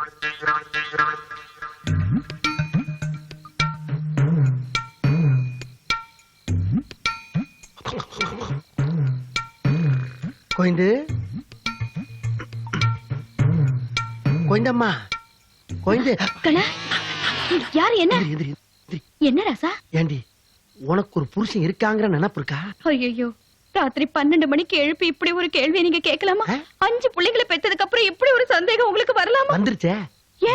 கோயந்து கோயந்தம்மா கோயந்து கண்ணா யார் என்ன என்ன ராசா ஏண்டி உனக்கு ஒரு புருஷன் இருக்காங்கிற நினைப்பு இருக்கா? ஐயோ ராத்திரி 12 மணிக்கு எழுப்பி இப்படி ஒரு கேள்வியை நீங்க கேட்கலாமா? 5 பிள்ளைங்களை பெத்ததுக்கு அப்புறம் இப்படி ஒரு சந்தேகம் உங்களுக்கு வரலாமா? வந்துருச்சே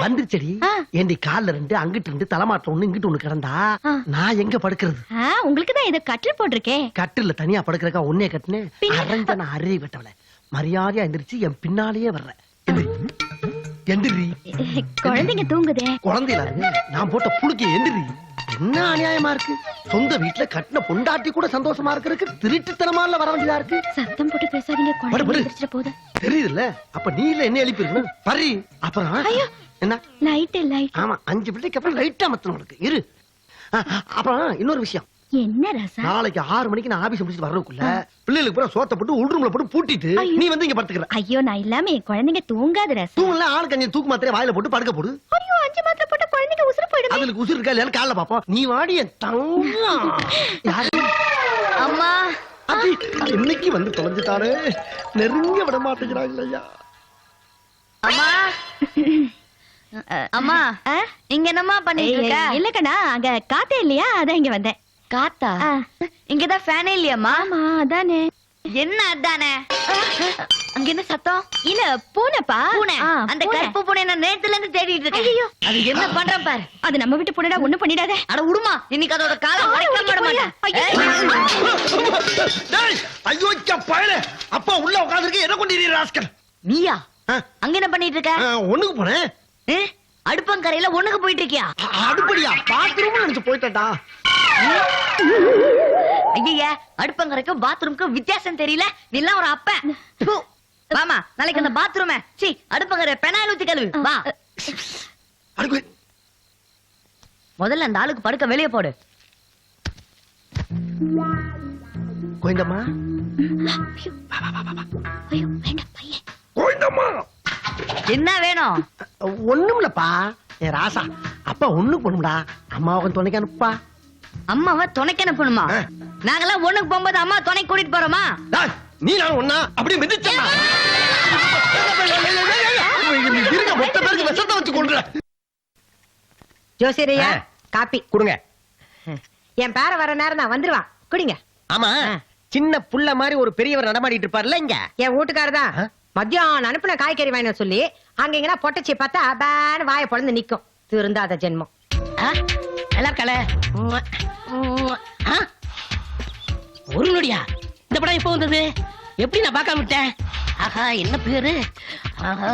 வந்துருச்சடி. ஏண்டி கால்ல 2 அங்கிட்டு 2 தலைமாட்டில் 1 இங்கிட்டு 1 கிடந்தா நான் எங்க படுக்கிறது? உங்களுக்கு தான் இத கட்டில் போட்டிருக்கேன். கட்டில தனியா படுக்கிறக்கா ஒன்னே கட்டினேன். அரஞ்ச நான் அறிவு கட்டவள மரியாதையா எந்திரிச்சு என் பின்னாலேயே வர்ற. எந்திரி குழந்தைங்க தூங்குதே. குழந்தையில நான் போட்ட புழுக்கி எந்திரி. என்ன அநியாயமா இருக்கு? சொந்த வீட்டுல கட்டின பொண்டாட்டி கூட சந்தோஷமா இருக்கிறதுக்கு திருட்டுத்தனமால வர வேண்டியதா இருக்கு. சத்தம் போட்டு பேசாதீங்க, குழந்தை எந்திரிச்சிட போகுது. தெரியுதுல்ல, அப்ப நீ இல்ல என்ன எழுப்பி இருக்கணும். பரி அப்புறம் என்ன லைட் லைட். ஆமா 5 பிள்ளைக்கு அப்புறம் லைட்டா மத்தணும் உனக்கு இரு. அப்புறம் இன்னொரு விஷயம். என்ன ராசா? நாளைக்கு 6 மணிக்கு நான் ஆபீஸ் முடிச்சிட்டு வரதுக்குள்ள பிள்ளைகளுக்கு பூரா சோத்த போட்டு உள்ரூம்ல போட்டு பூட்டிட்டு நீ வந்து இங்க படுத்துக்கற. ஐயோ நான் இல்லாம என் குழந்தைங்க தூங்காது ராசா. தூங்கல ஆளு கஞ்சி தூக்கு மாத்திரை வாயில போட்டு படுக்க போடு. ஐயோ 5 மாத்திரை போட்ட குழந்தைங்க உசுறு போய்டும். அதுக்கு உசுறு இருக்கா இல்லையா காலைல பாப்போம். நீ வாடி என் தங்கம். யாரு அம்மா? அடி இன்னைக்கு வந்து தொலைஞ்சிட்டாரு. நெருங்க விட மாட்டேங்கிறாங்க ஐயா. அம்மா அம்மா இங்க என்னம்மா பண்ணிட்டு இருக்க? இல்ல கண்ணா, அங்க காத்தே இல்லையா, அதான் இங்க வந்தேன். காத்தா? இங்கதான் ஃபேனே இல்லையாம்மா? ஆமா அதானே. என்ன அதானே? அங்க என்ன சத்தம்? இல்ல பூனைப்பா. பூனை? அந்த கருப்பு பூனை நான் நேத்துல இருந்து தேடிட்டு இருக்கேன். ஐயோ அது என்ன பண்றேன் பாரு. அது நம்ம வீட்டு பூனைடா, ஒண்ணும் பண்ணிடாத. அட உடுமா, இன்னைக்கு அதோட காலம் வரைக்கும் விட மாட்டேன். ஐயோ பயலே, அப்பா உள்ள உட்கார்ந்திருக்க, என்ன கொண்டீங்க ராஸ்கல்? நீயா? அங்க என்ன பண்ணிட்டு இருக்க? ஒண்ணுக்கு போறேன். அடுப்பங்கரையில ஒண்ணுக்கு போயிட்டு இருக்கியா? அடுப்படியா? பாத்ரூம் நினைச்சு போயிட்டா. ஐயா, அடுப்பங்கரைக்கும் பாத்ரூமுக்கும் வித்தியாசம் தெரியல. நீ எல்லாம் ஒரு அப்ப. வாமா, நாளைக்கு அந்த பாத்ரூம் அடுப்பங்கரை பெனாயில் ஊத்தி கழுவு. வா. முதல்ல அந்த ஆளுக்கு படுக்க வெளியே போடு. கோயந்தம்மா ஐயோ வேண்டாம் பையன். கோயந்தம்மா என்ன வேணும்? ஒண்ணுமில்லப்பா என் ராசா. அப்பா ஒண்ணுக்கு போணும்டா, அம்மாவை துணைக்கு அனுப்பா. அம்மாவை துணைக்கு அனுப்பணுமா? நாங்கெல்லாம் ஒண்ணுக்கு போகும்போது அம்மா துணை கூட்டிட்டு போறோமா? நீ நான் ஒண்ணா அப்படியே மிதிச்சா மொத்த பேருக்கு விஷத்தை வச்சு கொள்ற. ஜோசியரையா காப்பி கொடுங்க. என் பேர வர நேரம் தான் வந்துருவான், குடிங்க. ஆமா சின்ன புள்ள மாதிரி ஒரு பெரியவர் நடமாடிட்டு இருப்பார்ல இங்க. என் வீட்டுக்காரதான் மத்தியானம் அனுப்புன காய்கறி வாங்கி சொல்லி அங்க எங்கன்னா பொட்டச்சி பார்த்தா பேன்னு வாயை பொழந்து நிக்கும். திருந்தாத ஜென்மம். நல்லா இருக்கல ஒரு நொடியா? இந்த படம் எப்போ வந்தது? எப்படி நான் பார்க்காம விட்டேன்? ஆஹா என்ன பேரு? ஆஹா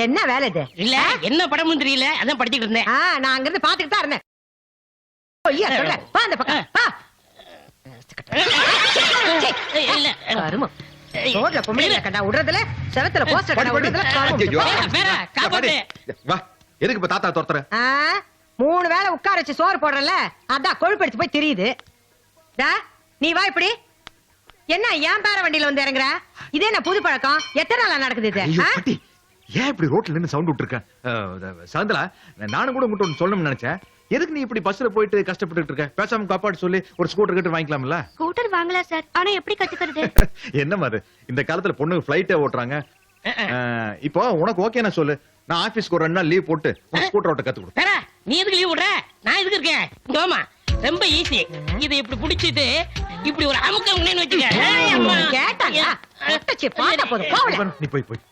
என்ன வேலை இது? இல்ல என்ன படமும் தெரியல, அதான் படிச்சுட்டு இருந்தேன். நான் அங்க இருந்து பாத்துக்கிட்டு தான் இருந்தேன். அந்த பக்கம் ரோட்ல பொம்பளை கடா விடுறதுல, செவத்துல போஸ்டர் கடா விடுறதுல. எதுக்கு இப்ப தாத்தா துரத்துற? 3 வேளை உட்கார வச்சு சோறு போடுறல, அதான் கொழுப்பெடுத்து போய் தெரியுது. நீ வா இப்படி. என்ன ஏன் பேர வண்டியில வந்து இறங்குற? இதே என்ன புது பழக்கம்? எத்தனை நாளா நடக்குது இது? ஏன் இப்படி ரோட்ல நின்னு சவுண்ட் விட்டு இருக்க? சாந்தலா, நானும் கூட உங்ககிட்ட சொல்லணும்னு நினைச்சேன். எதுக்கு நீ இப்படி பஸ்ல போயிட்டு கஷ்டப்பட்டு இருக்க? பேசாம காப்பாடு சொல்லி ஒரு ஸ்கூட்டர் கிட்ட வாங்கிக்கலாம்ல? ஸ்கூட்டர் வாங்கலாம் சார், ஆனா எப்படி கத்துக்கிறது? என்ன மாதிரி இந்த காலத்துல பொண்ணுங்க பிளைட்டே ஓட்டுறாங்க. இப்போ உனக்கு ஓகே நான் சொல்லு, நான் ஆபீஸ்க்கு ஒரு 2 நாள் லீவ் போட்டு ஸ்கூட்டர் ஓட்ட கத்து கொடு. நீ எதுக்கு லீவ் விடுற? நான் எதுக்கு இருக்கேன்? தோமா ரொம்ப ஈஸி. இதை இப்படி புடிச்சிட்டு இப்படி ஒரு அமுக்கம் வச்சுக்க. நீ போய் போய்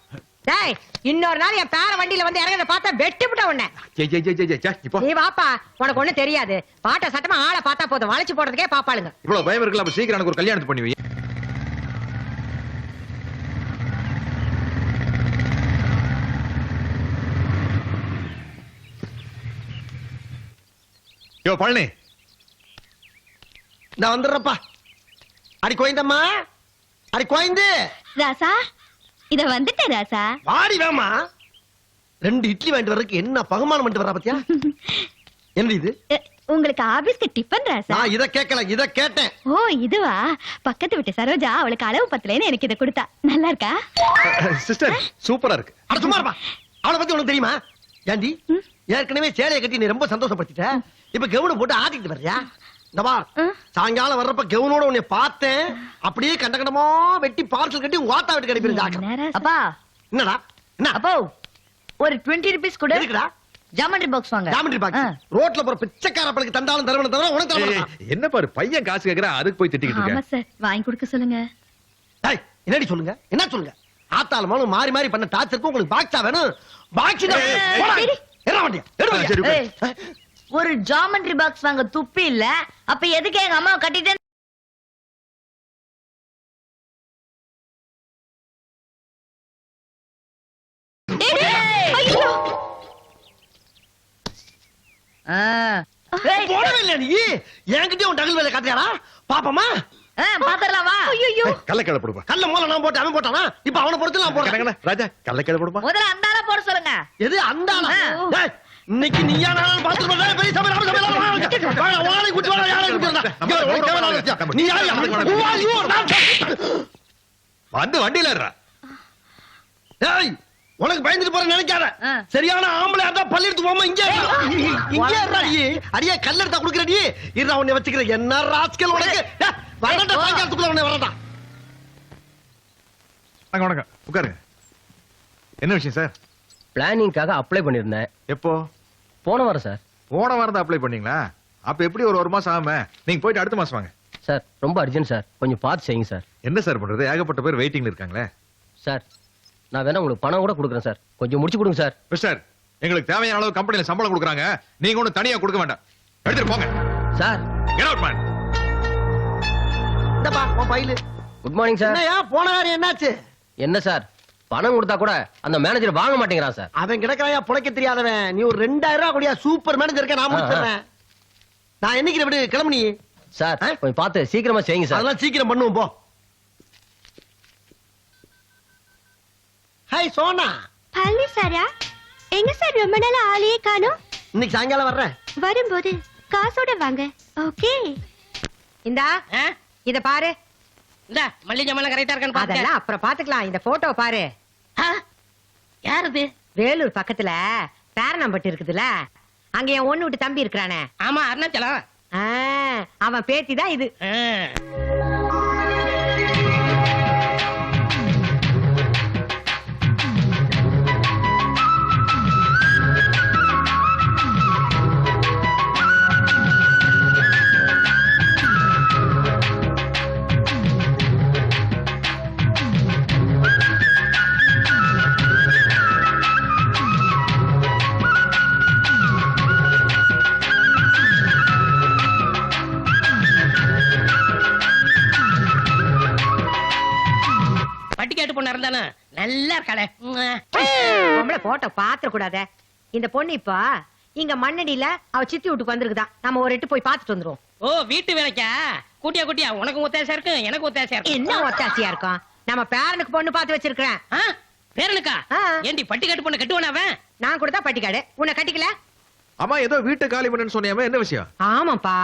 இன்னொரு நாள் என் பேர வண்டியில வந்து இறங்கத பார்த்தா வெட்டி விட்ட உடனே. நீ வாப்பா, உனக்கு ஒண்ணு தெரியாது. பாட்ட சட்டமா ஆளை பார்த்தா போதும், வளைச்சு போடுறதுக்கே பாப்பாளுங்க. இவ்வளவு பயம் இருக்குல்ல, அப்ப சீக்கிரம் எனக்கு ஒரு கல்யாணத்தை பண்ணி வை. யோ பழனி, நான் வந்துடுறப்பா. அடி கோயந்தம்மா, அடி கோயந்து. ராசா இத வந்துட்டேன் ராசா. வாடி வேமா. 2 இட்லி வாங்கிட்டு வர்றதுக்கு என்ன பகுமானம் பண்ணிட்டு வர்றா பாத்தியா? என்ன இது? உங்களுக்கு ஆபீஸ்க்கு டிஃபன் ராசா? நான் இத கேட்கல, இத கேட்டேன். ஓ இதுவா? பக்கத்து வீட்டு சரோஜா அவளுக்கு அளவு பத்தலைன்னு எனக்கு இத கொடுத்தா. நல்லா இருக்கா? சிஸ்டர் சூப்பரா இருக்கு. அட சும்மா இருப்பா. அவளை பத்தி உனக்கு தெரியுமா? ஏண்டி ஏற்கனவே சேலையை கட்டி நீ ரொம்ப சந்தோஷப்படுத்திட்ட. இப்ப கவுன போட்டு ஆடிட்டு வர்றியா? இந்த வா, சாயங்காலம் வர்றப்ப கவுனோட உன்னை பார்த்தேன். அப்படியே கண்டகண்டமா வெட்டி பார்சல் கட்டி உங்க வாத்தா வீட்டுக்கு அனுப்பிடுறேன். அப்பா என்னடா? என்ன அப்போ ஒரு 20 rupees கொடு. எதுக்குடா? ஜாமெண்ட்ரி பாக்ஸ் வாங்க. ஜாமெண்ட்ரி பாக்ஸ் ரோட்ல போற பிச்சைக்கார பழக்கு தந்தாலும் தரவன தவிர உனக்கு தர மாட்டான். என்ன பாரு பையன் காசு கேக்குறா, அதுக்கு போய் திட்டிக்கிட்டு ஆமா இருக்க. சார், வாங்கி கொடுக்க சொல்லுங்க. டேய் என்னடி சொல்லுங்க? என்ன சொல்லுங்க? ஆத்தாளமாலும் மாறி மாறி பண்ண டார்ச்சருக்கு உங்களுக்கு பாக்ஸா வேணும்? பாக்ஸ் தான். என்ன வண்டியா? சரி, ஏய், ஒரு ஜாமெண்ட்ரி பாக்ஸ் வாங்க துப்பி இல்ல. அப்ப எதுக்கு எங்க அம்மாவை கட்டிட்டேன்? ஐயோ! போடவே இல்ல நீ. என்கிட்ட உன் டகல் வேலை காட்டியாடா? பாப்பமா? பாத்திரலாம் வா. ஐயோ! கள்ளக்கடை போடுப்பா. கல்ல மூல நான் போட்டு அவன் போட்டானா? இப்ப அவனை பொறுத்து நான் போடுறேன். கணக்கண, ராஜா கள்ளக்கடை போடுப்பா. முதல்ல அந்த ஆளை போட சொல்லுங்க. எது அந்த ஆளா? டேய், இன்னைக்கு நீயா நானும் பாத்து போறா. பெரிய சபை நம்ம சபையில வா. வாளை குட்டி வாளை யாரை குட்டிடா? நீ யாரு? வந்து வண்டியில ஏறா. டேய் உனக்கு பயந்துட்டு போற நினைக்காத. சரியான ஆம்பளை அதான் பள்ளி எடுத்து போமா. இங்க இங்க ஏறாடி. அடியே கல்ல எடுத்தா குடுக்குறடி. இருடா உன்னை வச்சுக்கிறேன். என்ன ராஸ்கல் உனக்கு? வரடா சாயங்காலத்துக்குள்ள உன்னை வரடா. வாங்க வணக்கம், உட்காருங்க. என்ன விஷயம் சார்? பிளானிங்காக அப்ளை பண்ணிருந்தேன். எப்போ? போன வாரம் சார். போன வாரம் தான் அப்ளை பண்ணீங்களா? அப்ப எப்படி ஒரு மாசம் ஆகாம நீங்க போயிட்டு அடுத்த மாசம் வாங்க. சார் ரொம்ப அர்ஜென்ட் சார், கொஞ்சம் பார்த்து செய்யுங்க சார். என்ன சார் பண்றது? ஏகப்பட்ட பேர் வெயிட்டிங்ல இருக்காங்களே. சார் நான் வேணா உங்களுக்கு பணம் கூட கொடுக்குறேன் சார், கொஞ்சம் முடிச்சு கொடுங்க சார். மிஸ்டர், எங்களுக்கு தேவையான அளவு கம்பெனில சம்பளம் கொடுக்குறாங்க, நீங்க ஒண்ணு தனியா கொடுக்க வேண்டாம். எடுத்துட்டு போங்க சார். Get out, man. இந்தப்பா உன் ஃபைல். Good morning sir. என்னையா போன வாரம் என்னாச்சு? என்ன சார், பணம் கொடுத்தா கூட அந்த மேனேஜர் வாங்க மாட்டேங்கிறான் சார். அவன் கிடக்குறாயா புழைக்க தெரியாதவன். நீ ஒரு 2000 ரூபாய் கூடிய சூப்பர் மேனேஜர் இருக்க நான் முடிச்சிடுறேன். நான் என்னைக்கு விடு கிளம்பு நீ. சார் கொஞ்சம் பார்த்து சீக்கிரமா செய்யுங்க சார். அதெல்லாம் சீக்கிரம் பண்ணுவோம் போ. ஹாய் சோனா. பழனி சாரா? எங்க சார் ரொம்ப நாள் ஆளையே காணோம்? இன்னைக்கு சாயங்காலம் வர்றேன். வரும்போது காசோட வாங்க. ஓகே. இந்தா இத பாரு. இந்த மல்லிகை ஜாமான் கரெக்டா இருக்கான்னு பாருங்க. அதெல்லாம் அப்புறம் பாத்துக்கலாம். இந்த போட்டோ பாரு. யார் இது? வேலூர் பக்கத்துல பேரணம்பட்டு இருக்குதுல, அங்க என் ஒண்ணு விட்டு தம்பி இருக்கிறானே. ஆமா அருணாச்சலம். அவன் பேத்தி தான் இது. பட்டிக்காட்டு பொண்ணு இருந்தானே நல்லா இருக்காளே. பொம்பளை போட்டோ பாத்திர கூடாதே. இந்த பொண்ணு இப்ப இங்க மண்ணடியில அவ சித்தி வீட்டுக்கு வந்திருக்குதான். நம்ம ஒரு எட்டு போய் பாத்துட்டு வந்துருவோம். ஓ வீட்டு வேலைக்கா? கூட்டியா கூட்டியா, உனக்கு ஒத்தாசையா இருக்கு, எனக்கு ஒத்தாசையா இருக்கு. என்ன ஒத்தாசியா இருக்கும்? நம்ம பேரனுக்கு பொண்ணு பாத்து வச்சிருக்கிறேன். பேரனுக்கா? ஏண்டி பட்டிக்காட்டு பொண்ணு கட்டுவானா அவன்? நான் கூட தான் பட்டிக்காடு. உன்னை கட்டிக்கல? அம்மா ஏதோ வீட்டை காலி பண்ணுன்னு சொன்னியாமே, என்ன விஷயம்? ஆமாப்பா,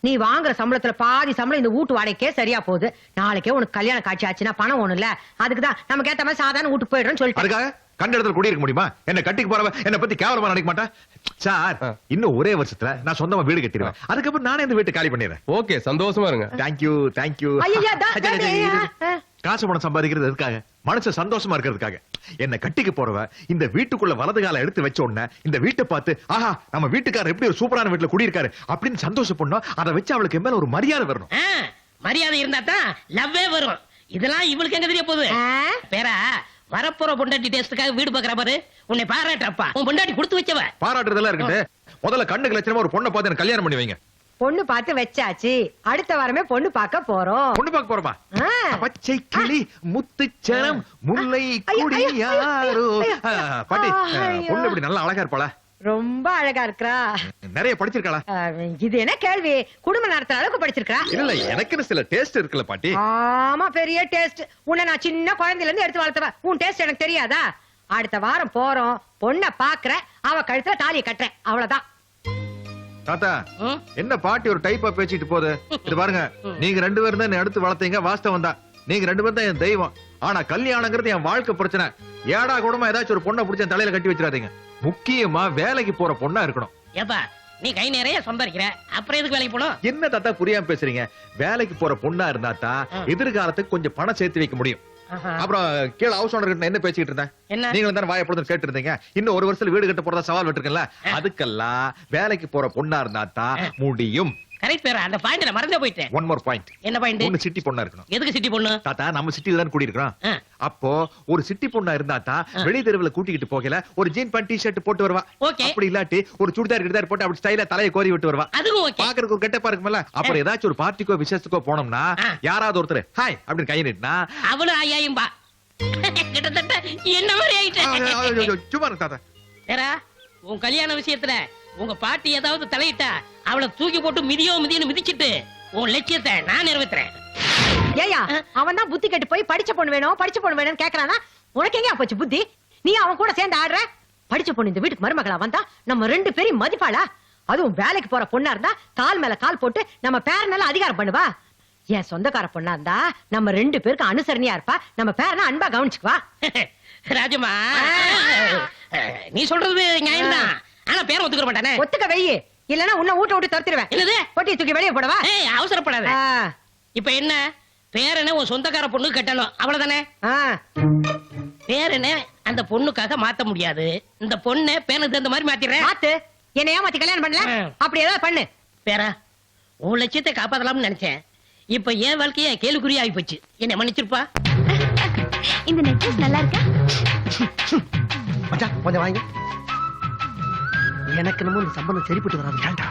நீ வாங்குற சம்பளத்துல பாதி சம்பளம் இந்த வீட்டு வாடகைக்கே சரியா போகுது. நாளைக்கே உனக்கு கல்யாணம் காட்சி ஆச்சுன்னா பணம் ஒண்ணுல, அதுக்குதான் நமக்கு ஏத்த மாதிரி சாதாரண வீட்டுக்கு போயிடுறோம்னு சொல்லிட்டு. அதுக்காக கண்ட இடத்துல குடியிருக்க முடியுமா? என்ன கட்டிக்கு போறவ என்ன பத்தி கேவலமா நினைக்க மாட்டா சார். இன்னும் ஒரே வருஷத்துல நான் சொந்தமா வீடு கட்டிடுவேன். அதுக்கப்புறம் நானே இந்த வீட்டை காலி பண்ணிடுறேன். ஓகே, சந்தோஷமா இருங்க. Thank you thank you. ஐயா, காசு பணம் சம்பாதிக்கிறது எதுக்காக? மனசு சந்தோஷமா இருக்கிறதுக்காக. என்ன கட்டிக்கு போறவ இந்த வீட்டுக்குள்ள வலது கால எடுத்து வச்ச உடனே இந்த வீட்டை பார்த்து ஆஹா நம்ம வீட்டுக்காரர் எப்படி ஒரு சூப்பரான வீட்டுல குடியிருக்காரு அப்படின்னு சந்தோஷப்படணும். அதை வச்சு அவளுக்கு மேல ஒரு மரியாதை வரணும். மரியாதை இருந்தா தான் லவ்வே வரும். இதெல்லாம் இவளுக்கு எங்க தெரிய போகுது? பேரா வரப்போற பொண்டாட்டி டேஸ்டுக்காக வீடு பாக்குற பாரு. உன்னை பாராட்டப்பா. உன் பொண்டாட்டி கொடுத்து வச்சவ. பாராட்டுறதெல்லாம் இருக்கட்டு, முதல்ல கண்ணுக்கு லட்சணமா ஒரு பொண்ணை பார்த்து எனக்கு கல்யாணம் பண்ணி வைங்க. பொண்ணு பார்த்து வச்சாச்சு. அடுத்த வாரமே பொண்ணு பார்க்க போறோம். பொண்ணு பார்க்க போறோமா? பச்சை கிளி முத்துச்சரம் முல்லை கூடி யாரோ. பாட்டி பொண்ணு இப்படி நல்லா அழகா இருப்பாளா? ரொம்ப அழகா இருக்கா. நிறைய படிச்சிருக்காளா? இது என்ன கேள்வி? குடும்ப நடத்துற அளவுக்கு படிச்சிருக்கா? இல்ல எனக்குன்னு சில டேஸ்ட் இருக்குல்ல பாட்டி. ஆமா, பெரிய டேஸ்ட். உன்னை நான் சின்ன குழந்தையில இருந்து எடுத்து வளர்த்தவ. உன் டேஸ்ட் எனக்கு தெரியாதா? அடுத்த வாரம் போறோம், பொண்ண பாக்குற, அவ கழுத்துல தாலியை கட்டுறேன், அவ்வளவுதான். தாத்தா ம்? என்ன பாட்டி ஒரு டைப்பா பேசிட்டு போகுது. இது பாருங்க, நீங்க 2 பேரும் தான் என்னை அடுத்து வளர்த்தீங்க, வாஸ்தவம் தான். நீங்க 2 பேரும் தான் என் தெய்வம். ஆனா கல்யாணங்கிறது என் வாழ்க்கை பிரச்சனை. ஏடா கூடமா ஏதாச்சும் ஒரு பொண்ணை பிடிச்ச தலையில கட்டி வச்சிடாதீங்க. முக்கியமா வேலைக்கு போற பொண்ணா இருக்கணும். ஏப்பா நீ கை நிறைய சம்பாதிக்கிற, அப்புறம் எதுக்கு வேலைக்கு போகணும்? என்ன தாத்தா புரியாம பேசுறீங்க? வேலைக்கு போற பொண்ணா இருந்தா தான் எதிர்காலத்துக்கு கொஞ்சம் பணம் சேர்த்து வைக்க முடியும். ஆஹா. அப்புறம் கீழே ஹவுஸ் ஓனர் கிட்ட என்ன பேசிக்கிட்டு இருந்தேன்? என்ன? நீங்களும் தானே வாயை பொழுது கேட்டு இருந்தீங்க. இன்னும் 1 வருஷத்துல வீடு கட்ட போறதா சவால் விட்டுருக்கல. அதுக்கெல்லாம் வேலைக்கு போற பொண்ணா இருந்தா தான் முடியும். கரெக்ட் பேரா, அந்த பாயிண்ட் மறந்தே போயிட்டேன். One more point. என்ன பாயிண்ட்? பொண்ணு சிட்டி பொண்ணா இருக்கணும். எதுக்கு சிட்டி பொண்ணு? தாத்தா நம்ம சிட்டில தான் குடியிருக்கிறோம். ஆ. அப்போ ஒரு சிட்டி பொண்ணா இருந்தா தான் வெளி தெருவுல கூட்டிக்கிட்டு போகல ஒரு ஜீன் பேண்ட் டி-ஷர்ட் போட்டு வருவா. Okay. அப்படி இல்லாட்டி ஒரு சுடிதார் போட்டு அப்படி ஸ்டைலா தலையை கோரி விட்டு வருவா. அதுவும் ஓகே. பாக்குறதுக்கு ஒரு கெட்டப்பா இருக்கும்ல. அப்புறம் ஏதாச்சும் ஒரு பார்ட்டிக்கோ விசேஷத்துக்கோ போனோம்னா ஆ. யாராவது ஒருத்தர் ஹாய் அப்படின்னு கை நீட்டினா அவளும் ஐயாயும் பா கிட்டத்தட்ட என்ன மாதிரி ஆயிட்டேன். சும்மா இரு தாத்தா. ஏரா உன் கல்யாண விஷயத்துல உங்க பாட்டி ஏதாவது தலையிட்டா அவளை தூக்கி போட்டு மிதின்னு மிதிச்சிட்டு உன் லட்சியத்தை நான் நிறைவேற்றுறேன். ஏயா, அவன் தான் புத்தி கெட்டு போய் படிச்ச பொண்ணு வேணும், படிச்ச பொண்ணு வேணும்னு கேக்குறானா? உனக்கு எங்க போச்சு புத்தி? நீ அவன் கூட சேர்ந்து ஆடுற? படிச்ச பொண்ணு இந்த வீட்டுக்கு மருமகளா வந்தா நம்ம 2 பேரையும் மதிப்பாளா? அதுவும் வேலைக்கு போற பொண்ணா இருந்தா கால் மேல கால் போட்டு நம்ம பேரனால அதிகாரம் பண்ணுவா. என் சொந்தக்கார பொண்ணா இருந்தா நம்ம 2 பேருக்கு அனுசரணையா இருப்பா, நம்ம பேரனை அன்பா கவனிச்சுக்குவா. ராஜமா நீ சொல்றது நியாயம்தான், ஆனா பேரை ஒத்துக்க மாட்டானே. ஒத்துக்க வெயி, இல்லன்னா உன்னை ஊட்ட விட்டு துரத்திடுவேன். என்னது? பொட்டி தூக்கி வெளியே போடவா? ஏய் அவசரப்படாத. ஆ, இப்ப என்ன பேரனை உன் சொந்தக்கார பொண்ணு கட்டணும், அவ்வளவுதானே? ஆ. பேரனை அந்த பொண்ணுக்காக மாத்த முடியாது. இந்த பொண்ணை பேனுக்கு தகுந்த மாதிரி மாத்திடுறேன். மாத்து, என்னை ஏமாத்தி கல்யாணம் பண்ணல, அப்படி ஏதாவது பண்ணு. பேரா உன் லட்சியத்தை காப்பாத்தலாம்னு நினைச்சேன். இப்ப என் வாழ்க்கைய கேள்விக்குறி ஆகி போச்சு. என்ன மன்னிச்சிருப்பா. இந்த நெக்லஸ் நல்லா இருக்கா? மச்சான் கொஞ்சம் வாங்க. எனக்கு என்னமோ இந்த சம்பந்தம் சரிப்பட்டு வராது. ஏன்டா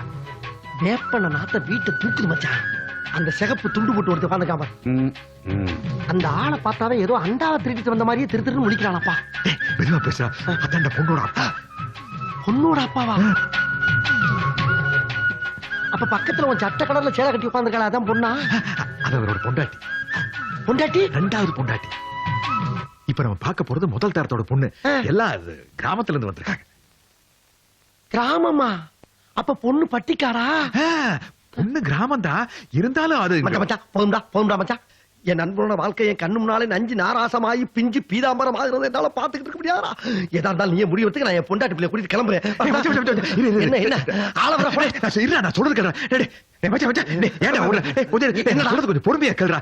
வேப்பன நாத்த வீட்டை தூக்குது மச்சான். அந்த சிகப்பு துண்டு போட்டு ஒருத்தர் உட்காந்துக்காம அந்த ஆளை பார்த்தாவே ஏதோ அண்டாவை திருடிட்டு வந்த மாதிரியே திருன்னு முடிக்கிறானப்பா. மெதுவா பேசுறா. அதான் அந்த பொண்ணோட அப்பா. பொண்ணோட அப்பாவா? அப்ப பக்கத்துல உன் சட்ட கடல்ல சேலை கட்டி உட்காந்துருக்கா, அதான் பொண்ணா? அது அவரோட பொண்டாட்டி. பொண்டாட்டி? 2வது பொண்டாட்டி. இப்ப நம்ம பார்க்க போறது முதல் தரத்தோட பொண்ணு. எல்லாம் அது கிராமத்துல இருந்து வந்திருக்காங்க. கிராமமா? அப்ப பொண்ணு பட்டிக்காரா? பொண்ணு கிராமம் தான், இருந்தாலும் அது மச்சான் மச்சான் போதும்டா மச்சான். என் நண்பனோட வாழ்க்கை என் கண்ணு முன்னாலே நஞ்சு நாராசமாயி பிஞ்சு பீதாம்பரம் ஆகுறதை என்னால பாத்துக்கிட்டு இருக்க முடியாதா? ஏதா இருந்தாலும் நீ முடிவதுக்கு நான் என் பொண்டாட்டி பிள்ளைய கூட்டிட்டு கிளம்புறேன். என்ன என்ன ஆளவரா போட இல்ல, நான் சொல்றது கேளுடா. கொஞ்சம் பொறுமையா கேளுடா.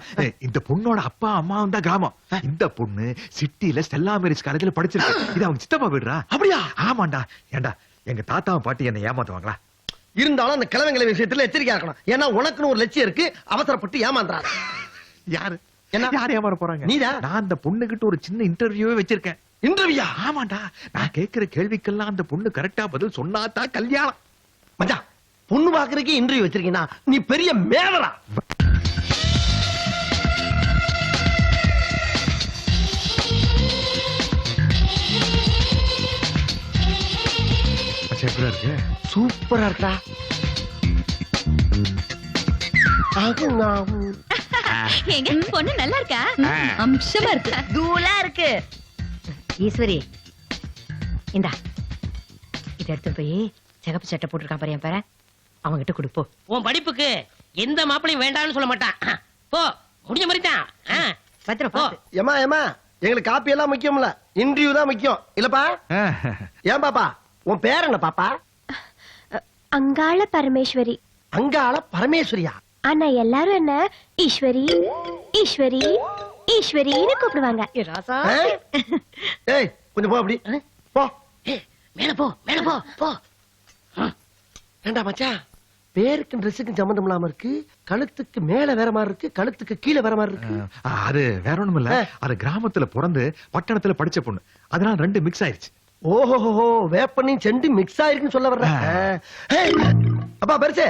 இந்த பொண்ணோட அப்பா அம்மாவும் தான் கிராமம். இந்த பொண்ணு சிட்டில ஸ்டெல்லா மேரிஸ் காலேஜ்ல படிச்சிருக்கு. இது அவங்க சித்தப்பா வீடுறா. அப்படியா? ஆமாண்டா. ஏண்டா எங்க தாத்தாவும் பாட்டி என்ன ஏமாத்துவாங்களா? இருந்தாலும் அந்த கிழவங்களை விஷயத்துல எச்சரிக்கையா இருக்கணும். ஏன்னா உனக்குன்னு ஒரு லட்சியம் இருக்கு, அவசரப்பட்டு ஏமாந்துறாரு. யாரு என்ன? யார் ஏமாற போறாங்க? நீதான். நான் அந்த பொண்ணு கிட்ட ஒரு சின்ன இன்டர்வியூவே வச்சிருக்கேன். இன்டர்வியூயா? ஆமாண்டா. நான் கேக்குற கேள்விக்கெல்லாம் அந்த பொண்ணு கரெக்டா பதில் சொன்னாதான் கல்யாணம். மச்சான் பொண்ணு பாக்குறதுக்கு இன்டர்வியூ வச்சிருக்கீங்கன்னா நீ பெரிய மேவரா. எப்படியா இருக்கு? சூப்பரா இருக்கா. எங்க பொண்ணு நல்லா இருக்கா? அம்சமா இருக்கு. தூளா இருக்கு. ஈஸ்வரி, இந்தா இத எடுத்து போய் சிகப்பு சட்டை போட்டுருக்கான் பாரு என் பேர, அவங்கிட்ட கொடுப்போ. உன் படிப்புக்கு எந்த மாப்பிளையும் வேண்டாம்னு சொல்ல மாட்டான். போ, முடிஞ்ச மாதிரி தான். பத்திரம் போ. பார்த்து. ஏமா ஏமா எங்களுக்கு காப்பி எல்லாம் முக்கியம் இல்ல, இன்டர்வியூ தான் முக்கியம் இல்லப்பா? ஏன் பாப்பா உன் பேர் என்ன பாப்பா? அங்காள பரமேஸ்வரி. அங்காள பரமேஸ்வரியா? ஆனா எல்லாரும் என்ன ஈஸ்வரி ஈஸ்வரி ஈஸ்வரின்னு கூப்பிடுவாங்க. ஏ ராசா, ஏய் கொஞ்சம் போ அப்படி போ. மேல போ, மேல போ, போ. ஏண்டா மச்சான் பேருக்கு ட்ரெஸ்ஸுக்கு சம்பந்தம் இல்லாம இருக்கு, கழுத்துக்கு மேல வேற மாதிரி இருக்கு, கழுத்துக்கு கீழே வேற மாதிரி இருக்கு. அது வேற ஒண்ணும் இல்ல. அது கிராமத்துல பிறந்து பட்டணத்துல படிச்ச பொண்ணு, அதனால 2 மிக்ஸ் ஆயிருச்சு. ஓஹோ, வேப்பனையும் செண்டு மிக்ஸ் ஆயிருக்குன்னு சொல்ல வர்றேன். அப்பா பெருசு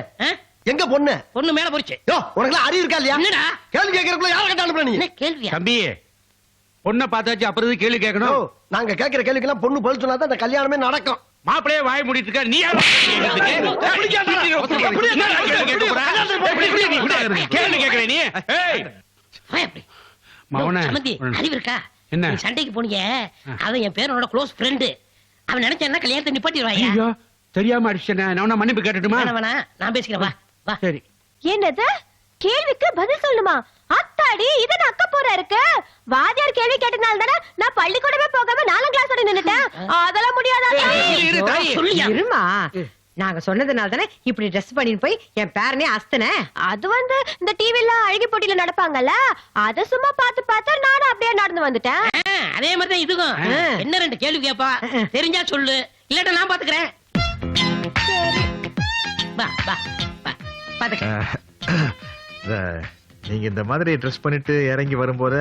எங்க பொண்ணு? பொண்ணு மேல போச்சு. யோ உனக்கு அறிவு இருக்கா இல்லையா? என்னடா கேள்வி கேட்கறதுக்குள்ள யார கட்ட அனுப்புற நீ? என்ன கேள்வியா? தம்பி, பொண்ணை பார்த்தாச்சு, அப்புறம் கேள்வி யோ, கேட்கணும். நாங்க கேட்கிற கேள்விக்கெல்லாம் பொண்ணு பதில் சொன்னாதான் அந்த கல்யாணமே நடக்கும். மாப்பிளையே வாய் மூடிட்டு இருக்க, நீ யாரு? கேள்வி கேட்கற நீ? ஏய், வா அப்படி. மவனே, சமந்தி, அறிவு இருக்கா? என்ன? நீ சண்டைக்கு போனீங்க அவன் என் பேரோட க்ளோஸ் ஃப்ரெண்டு. அவன் நினைச்சா என்ன கல்யாணத்தை நிப்பாட்டிடுவாங்க. ஐயோ தெரியாம அடிச்சேனே. நான் மன்னிப்பு கேட்டுட்டுமா? வேணா நான் பேசிக்கிறேன். வா வா. சரி. என்னது கேள்விக்கு பதில் சொல்லுமா? அத்தாடி இது நான் அக்க போற இருக்கு. வாத்தியார் கேள்வி கேட்டனால தானே நான் பள்ளிக்கூடமே போகாம 4ஆம் கிளாஸோட நின்னுட்டேன். அதெல்லாம் முடியாதா? சொல்லியா? இருமா, நாங்க சொன்னதுனால தானே இப்படி ட்ரெஸ் பண்ணிட்டு போய் என் பேரனே அஸ்தன. அது வந்து இந்த டிவில அழகி போட்டியில நடப்பாங்கல்ல, அத சும்மா பார்த்து நானும் அப்படியே நடந்து வந்துட்டேன். அதே மாதிரி தான் இதுக்கும். என்ன 2 கேள்வி கேப்பா, தெரிஞ்சா சொல்லு, இல்லாட்ட நான் பாத்துக்கிறேன். வா வா வா பாத்துக்கிறேன். நீங்க இந்த மாதிரி ட்ரெஸ் பண்ணிட்டு இறங்கி வரும்போது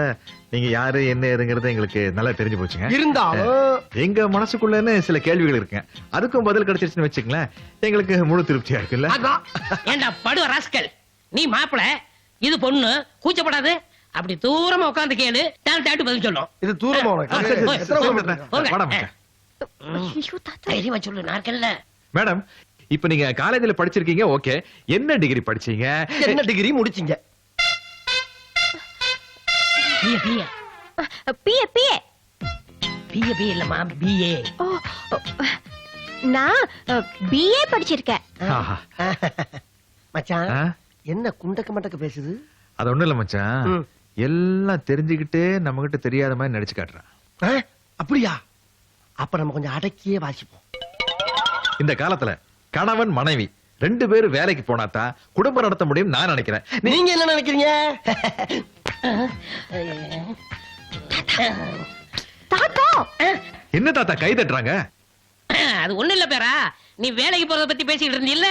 நீங்க யாரு என்ன ஏதுங்கிறது எங்களுக்கு நல்லா தெரிஞ்சு போச்சுங்க. இருந்தாலும் எங்க மனசுக்குள்ளன்னு சில கேள்விகள் இருக்குங்க. அதுக்கும் பதில் கிடைச்சிருச்சுன்னு வச்சுங்களேன், எங்களுக்கு முழு திருப்தியா இருக்குல்ல. ஏண்டா படுவ ராஸ்கல், நீ மாப்பிள, இது பொண்ணு, கூச்சப்படாது. அப்படி தூரமா உட்கார்ந்து கேளு, டாட்டு பதில் சொல்லும். இது தூரமா வாடா மச்சான். ஐயோ தாத்தா, தைரியமா சொல்லு, நான் இருக்கேன்ல. மேடம், இப்ப நீங்க காலேஜ்ல படிச்சிருக்கீங்க, ஓகே. என்ன டிகிரி படிச்சீங்க? என்ன டிகிரி முடிச்சீங்க? BA BA BA BA BA BA இல்லம்மா, பிஏ. ஓ, நான் பிஏ படிச்சிருக்கேன். ஆஹா. மச்சான் ஆ? என்ன குண்டக்க மண்டக்க பேசுது? அது ஒண்ணும் இல்ல மச்சான், எல்லாம் தெரிஞ்சுக்கிட்டே நம்ம கிட்ட தெரியாத மாதிரி நடிச்சு காட்டுறான். அப்படியா? அப்ப நம்ம கொஞ்சம் அடக்கியே வாசிப்போம். இந்த காலத்துல கணவன் மனைவி 2 பேரும் வேலைக்கு போனாதான் குடும்பம் நடத்த முடியும் நான் நினைக்கிறேன். நீங்க என்ன நினைக்கிறீங்க? தாத்தா, என்ன தாத்தா கை தட்டுறாங்க? அது ஒண்ணு இல்ல பேரா, நீ வேலைக்கு போறத பத்தி பேசிட்டு இருந்தீல்ல.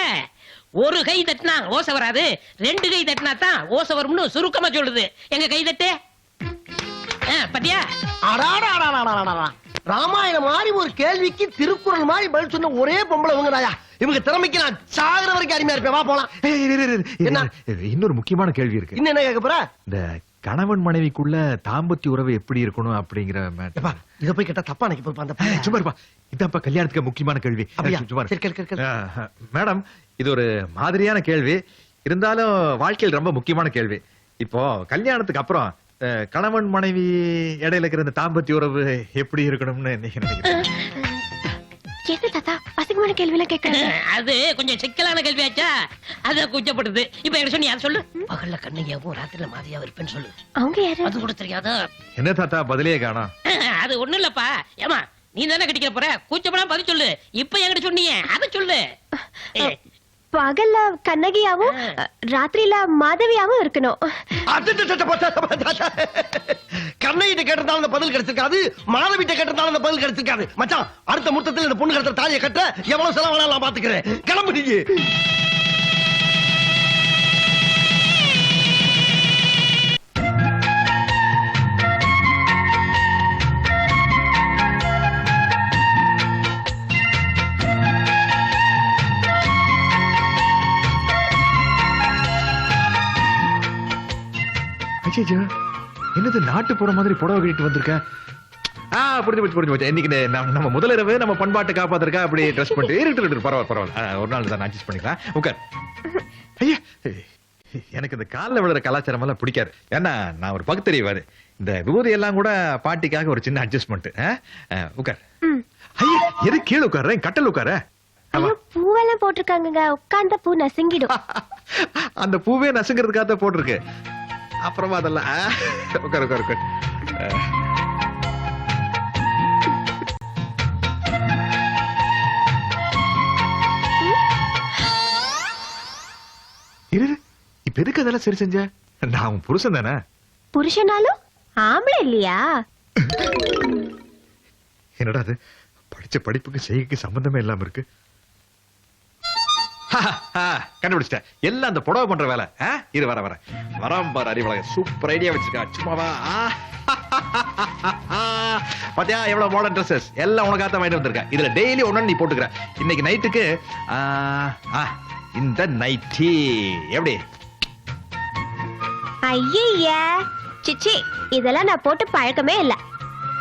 ஒரு கை தட்டினா ஓசை வராது, 2 கை தட்டினா தான் ஓசை வரும்னு சுருக்கமா சொல்லுது. எங்க கை தட்டு பத்தியா? ராமாயணம் மாதிரி ஒரு கேள்விக்கு திருக்குறள் மாதிரி பதில் சொன்ன ஒரே பொம்பளை இவங்கதாயா. இவங்க திறமைக்கு நான் சாகுற வரைக்கும் அடிமையா இருப்பேன். வா போலாம். என்ன? இன்னொரு முக்கியமான கேள்வி இருக்கு. இன்னும் என்ன கேட்க போற? இந்த கணவன் மனைவிக்குள்ள தாம்பத்திய உறவு எப்படி இருக்கணும் அப்படிங்கிற மேட்டர். இத போய் கேட்டா தப்பா நினைக்க போறப்ப அந்த பையன். சும்மா இருப்பா, இதான்ப்பா கல்யாணத்துக்கு முக்கியமான கேள்வி. அப்படியா? சும்மா இரு. சரி, கேளு, கேளு, கேளு. மேடம், இது ஒரு மாதிரியான கேள்வி, இருந்தாலும் வாழ்க்கையில் ரொம்ப முக்கியமான கேள்வி. இப்போ கல்யாணத்துக்கு அப்புறம் கணவன் மனைவி இடையில இருக்கிற இந்த தாம்பத்திய உறவு எப்படி இருக்கணும்னு நீங்க நினைக்கிறீங்க? என்ன தாத்தா அசிங்கமான கேள்வி எல்லாம் கேட்கறீங்க? அது கொஞ்சம் சிக்கலான கேள்வியாச்சா, அத கூச்சப்படுது. இப்ப என்ன சொன்னி யார் சொல்லு? பகல்ல கண்ணையாவும் ராத்திரில மாதிரியாவும் இருப்பேன்னு சொல்லு. அவங்க யாரு? அது கூட தெரியாதா? என்ன தாத்தா பதிலே காணோம்? அது ஒண்ணு இல்லப்பா. ஏமா நீ தானே கட்டிக்கிற போற, கூச்சப்படாம பதில் சொல்லு. இப்ப என்கிட்ட சொன்னீங்க, அத சொல்லு. பகல்ல கண்ணகியாவும் ராத்திரில மாதவியாவும் இருக்கணும். கண்ணையிட்ட கேட்டதால அந்த பதில் கிடைச்சிருக்காது, மாதவிட்ட கேட்டதால அந்த பதில் கிடைச்சிருக்காது. மச்சான், அடுத்த முத்தத்தில் இந்த பொண்ணு கடத்த தாலியை கட்ட எவ்வளவு செலவானாலும் நான் பாத்துக்கிறேன். கிளம்பு நீங்க. என்னது நாட்டு போற மாதிரி புடவை கட்டிட்டு வந்திருக்க? புரிஞ்சு போச்சு. இன்னைக்கு நம்ம முதலிரவு நம்ம பண்பாட்டை காப்பாத்திருக்கா அப்படி ட்ரெஸ் பண்ணிட்டு இருக்கு. பரவாயில்ல, ஒரு நாள் தான் அட்ஜஸ்ட் பண்ணிக்கலாம். உட்கார். ஐயா, எனக்கு இந்த காலில் விழுற கலாச்சாரம் எல்லாம் பிடிக்காது. ஏன்னா நான் ஒரு பகுத்தறிவாரு. இந்த விபூதி எல்லாம் கூட பாட்டிக்காக ஒரு சின்ன அட்ஜஸ்ட்மெண்ட். உட்கார். ஐயா, எது கீழே உட்கார, கட்டல் உட்கார. ஐயோ, பூவெல்லாம் போட்டிருக்காங்க, உட்கார்ந்த பூ நசுங்கிடும். அந்த பூவே நசுங்கிறதுக்காக போட்டிருக்கு. அப்புறமா அதெல்லாம் உட்கார் உட்கார் உட்கார். இப்ப எதுக்கு அதெல்லாம் சரி செஞ்ச? நான் உன் புருஷன் தானே. புருஷனாலும் ஆம்பளை இல்லையா? என்னடா அது, படிச்ச படிப்புக்கு செய்கைக்கு சம்பந்தமே இல்லாம இருக்கு. கண்டுபிடிச்சிட்டேன், எல்லாம் அந்த புடவை பண்ற வேலை. இது வரம் பாரு அறிவழக, சூப்பர் ஐடியா வச்சிருக்கா. சும்மாவா? பாத்தியா எவ்வளவு மாடர்ன் ட்ரெஸ்ஸஸ் எல்லாம் உனக்காக வாங்கிட்டு வந்திருக்கேன். இதுல டெய்லி ஒண்ணு நீ போட்டுக்கிற. இன்னைக்கு நைட்டுக்கு இந்த நைட்டி எப்படி? ஐயா சிச்சி, இதெல்லாம் நான் போட்டு பழக்கமே இல்ல.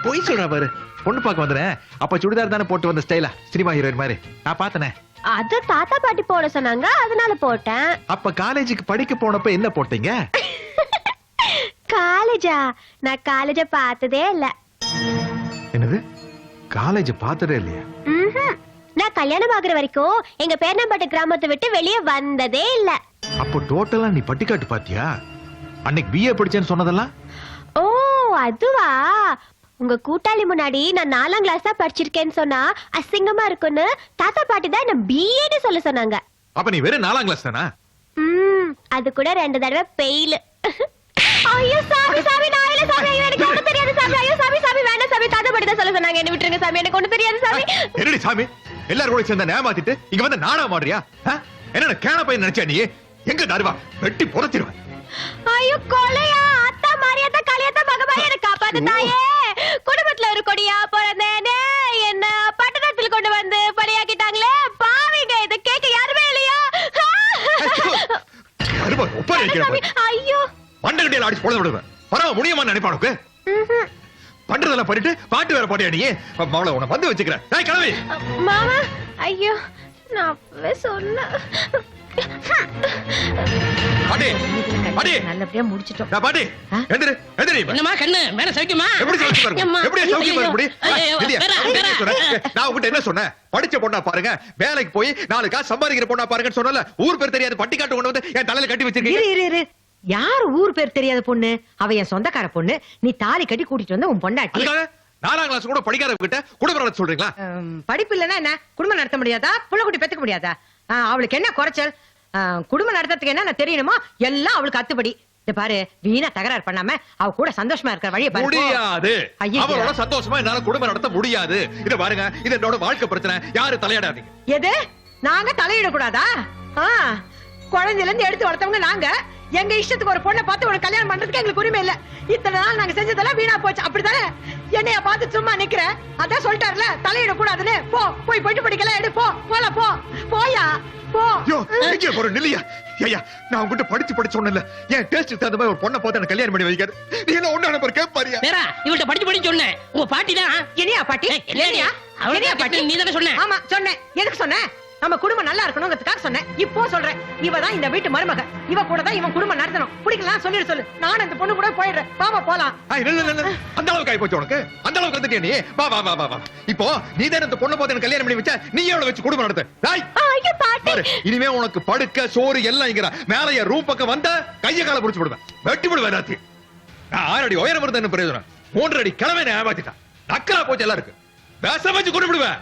போய் சொல்ற பாரு, பொண்ணு பார்க்க வந்துறேன். அப்ப சுடிதார் தானே போட்டு வந்த ஸ்டைலா, சினிமா ஹீரோயின் மாதிரி நான் பார்த்தனே. அது தாத்தா பாட்டி போட சொன்னாங்க, அதனால போட்டேன். அப்ப காலேஜுக்கு படிக்க போனப்ப என்ன போட்டீங்க? காலேஜா? நான் காலேஜ பார்த்ததே இல்ல. காலேஜ் பார்த்ததே இல்லையா? ம்ஹும். நான் கல்யாணம் ஆகுற வரைக்கும் எங்க பேர்ணாம்பட்டு கிராமத்தை விட்டு வெளியே வந்ததே இல்ல. அப்போ டோட்டலா நீ பட்டிக்காட்டு பாத்தியா? அன்னைக்கு பிஏ படிச்சேன்னு சொன்னதெல்லாம்? ஓ அதுவா? உங்க கூட்டாளி முன்னாடி நான் 4ஆம் கிளாஸ் தான் படிச்சிருக்கேன்னு சொன்னா அசிங்கமா இருக்குன்னு தாத்தா பாட்டி தான் என்ன பிஏன்னு சொல்ல சொன்னாங்க. அப்ப நீ வெறும் 4ஆம் கிளாஸ் தானா? அது கூட 2 தடவை பெயில். ஐயோ சாமி சாமி நான் இல்ல சாமி, ஐயோ எனக்கு ஒண்ணும் தெரியாது சாமி, ஐயோ சாமி சாமி வேண்டாம் சாமி, தாத்தா பாட்டி தான் சொல்ல சொன்னாங்க, என்ன விட்டுருங்க சாமி, எனக்கு ஒண்ணும் தெரியாது சாமி. என்னடி சாமி எல்லாரும் கூட சேர்ந்து ஏமாத்திட்டு இங்க வந்து நாடா மாடுறியா? என்ன கேன பையன் நினைச்சா நீ? எங்க தருவா வெட்டி புதைச்சிருவேன். ஐயோ கொலையா அத்தா மாரியாத்தா காளியாத்தா பகவான் எனக்கு காப்பாத்து தாயே. குடும்பத்துல ஒரு கொடியா பிறந்தேனே என்ன பட்டணத்தில் கொண்டு வந்து பலியாக்கிட்டாங்களே பாவிங்க, இத கேட்க யாருமே இல்லையா? ஐயோ மண்டகட்டியில் அடிச்சு பொழுது விடுவேன். பரவ முடியுமா நினைப்பானுக்கு? பண்றதெல்லாம் பண்ணிட்டு பாட்டு வேற பாட்டியா நீ? அவளை உன வந்து வச்சுக்கிறேன். கிளம்பி மாமா. ஐயோ நான் அப்பவே சொன்னேன். பாட்டி பாட்டி நல்லபடியா முடிச்சிட்டோம். பாட்டி எந்திரு எந்திரு. என்னமா கண்ணு மேல சவிக்குமா? எப்படி சௌக்கியம் பாருங்க? அம்மா. எப்படி சௌக்கியம் பாருங்க முடி? ஐயோ, இல்லையா? வேற, வேற. நான் உங்ககிட்ட என்ன சொன்னேன்? படிச்ச பொண்ணா பாருங்க, வேலைக்கு போய் 4 காசு சம்பாதிக்கிற பொண்ணா பாருங்கன்னு சொன்னல. ஊர் பேர் தெரியாது பட்டிக்காட்டு கொண்டு வந்து என் தலையில கட்டி வச்சிருக்கீங்க. இரு இரு இரு, யாரு ஊர் பேர் தெரியாத பொண்ணு? அவ என் சொந்தக்கார பொண்ணு. நீ தாலி கட்டி கூட்டிட்டு வந்த உன் பொண்டாட்டி. அதுக்காக 4ஆம் கிளாஸ் கூட படிக்காதவங்க கிட்ட குடும்பம் நடத்த சொல்றீங்களா? படிப்பு இல்லன்னா என்ன குடும்பம் நடத்த முடியாதா? புள்ள குட்டி பெத்துக்க முடியாதா? அவளுக்கு என்ன குறைச்சல்? குடும்பம் நடத்துறதுக்கு என்ன தெரியுமா? எல்லாம் அவளுக்கு அத்துப்படி. இத பாரு, வீணா தகராறு பண்ணாம அவ கூட சந்தோஷமா இருக்கிற வழியை பாரு. முடியாது. ஐயையோ. அவளோட சந்தோஷமா என்னால குடும்பம் நடத்த முடியாது. இத பாருங்க, இது என்னோட வாழ்க்கை பிரச்சனை. யாரு தலையிடாதீங்க. எது? நாங்க தலையிட கூடாதா? குழந்தையில இருந்து எடுத்து வளர்த்தவங்க நாங்க. எங்க இஷ்டத்துக்கு ஒரு பொண்ணை பார்த்து ஒரு கல்யாணம் பண்றதுக்கு எங்களுக்கு உரிமை இல்ல. இத்தனை நாள் நாங்க செஞ்சதெல்லாம் வீணா போச்சு. அப்படித்தானே? என்னைய பார்த்து சும்மா நிக்கிற? அதான் சொல்லிட்டாருல தலையிட கூடாதுன்னு. போய் பொட்டு படிக்கலாம் எடு. போலாம் போ. போயா போ. ஐயோ, எங்க போற நில்லையா? ஐயா, நான் உன்கிட்ட படிச்சு சொன்னேன்ல, என் டேஸ்டுக்கு தகுந்த மாதிரி ஒரு பொண்ணை பார்த்து எனக்கு கல்யாணம் பண்ணி வைக்காது. நீ என்ன ஒண்ணு நம்பர் கேட்பாரியா? வேற இவள்கிட்ட படிச்சு சொன்னேன். உங்க பாட்டி தான். என்னையா பாட்டி? என்னையா? என்னையா பாட்டி? நீ தானே சொன்ன. ஆமா சொன்னேன். எதுக்கு சொன்னேன்? நம்ம குடும்பம் நல்லா இருக்கணும்ங்கிறதுக்காக சொன்னேன். இப்போ சொல்றேன், இவ தான் இந்த வீட்டு மருமக. இவ கூட தான் இவன் குடும்பம் நடத்தணும். பிடிக்கலாம் சொல்லு. நான் அந்த பொண்ணு கூட போயிடுறேன். வாமா போலாம். அந்த அளவுக்கு ஆயிப்போச்சு உனக்கு? அந்த அளவுக்கு வந்துட்டியா நீ? வா. இப்போ நீ தான் இந்த பொண்ணை பார்த்து எனக்கு கல்யாணம் பண்ணி வச்சா, நீ எவ்வளவு வச்சு குடும்பம் நடத்து? ஐயோ பாட்டி. இனிமே உனக்கு படுக்க சோறு எல்லாம் இங்கற மேல என் ரூம் பக்கம் வந்த கைய கால புடிச்சு விடுவேன். வெட்டி விடுவேன் எல்லாத்தையும். நான் 6 அடி உயரம் இருந்தா என்ன பிரயோஜனம்? 3 அடி கிழமை ஏமாத்திட்டான். நக்கலா போச்சு எல்லாருக்கு. பேச வச்சு கொண்டு விடுவேன்.